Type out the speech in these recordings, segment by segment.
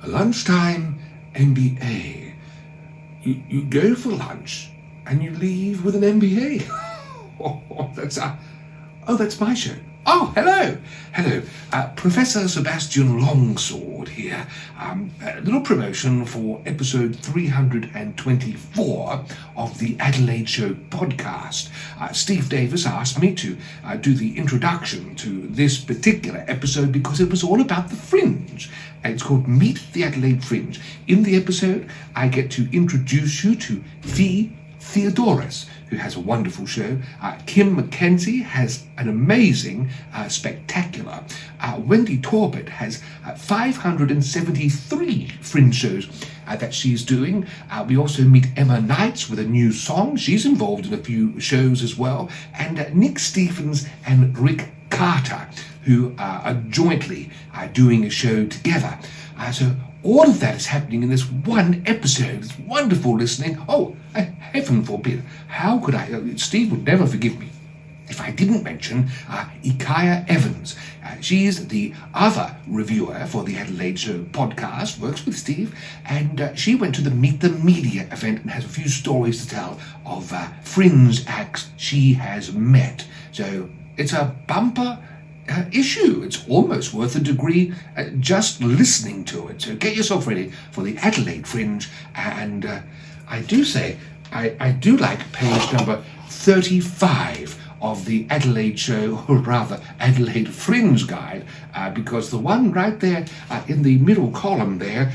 Lunchtime MBA. You go for lunch and you leave with an MBA. That's my show. Oh, hello. Professor Sebastian Longsword here. A little promotion for episode 324 of the Adelaide Show podcast. Steve Davis asked me to do the introduction to this particular episode because it was all about the Fringe. And it's called Meet the Adelaide Fringe. In the episode, I get to introduce you to Theodorus, who has a wonderful show. Kim Mackenzie has an amazing, spectacular. Wendy Torbett has 573 Fringe shows that she's doing. We also meet Emma Knights with a new song. She's involved in a few shows as well. And Nick Stephens and Rick Carter, who are jointly doing a show together. So all of that is happening in this one episode. It's wonderful listening. Oh, heaven forbid. How could I? Steve would never forgive me if I didn't mention Ikaya Evans. She's the other reviewer for the Adelaide Show podcast, works with Steve, and she went to the Meet the Media event and has a few stories to tell of Fringe acts she has met. So it's a bumper issue. It's almost worth a degree just listening to it. So get yourself ready for the Adelaide Fringe. And I do say, I do like page number 35 of the Adelaide Show, or rather Adelaide Fringe Guide, because the one right there in the middle column there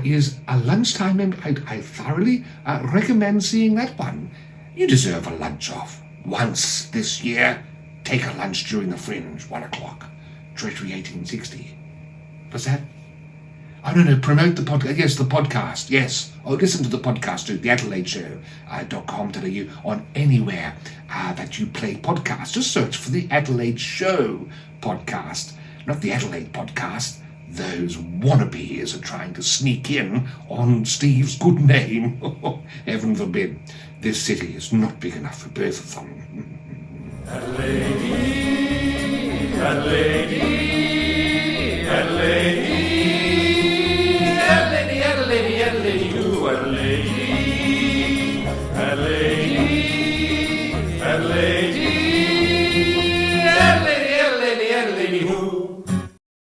is a lunchtime. I thoroughly recommend seeing that one. You deserve a lunch off once this year. Take a lunch during the Fringe, 1 o'clock, Treasury 1860. What's that? Oh, no, promote the podcast. Yes, the podcast, yes. Oh, listen to the podcast too, the AdelaideShow.com.au on anywhere that you play podcasts. Just search for the Adelaide Show podcast, not the Adelaide podcast. Those wannabes are trying to sneak in on Steve's good name. Heaven forbid. This city is not big enough for both of them. Adelaide, Adelaide, Adelaide, Adelaide, Adelaide, Adelaide, you Adelaide.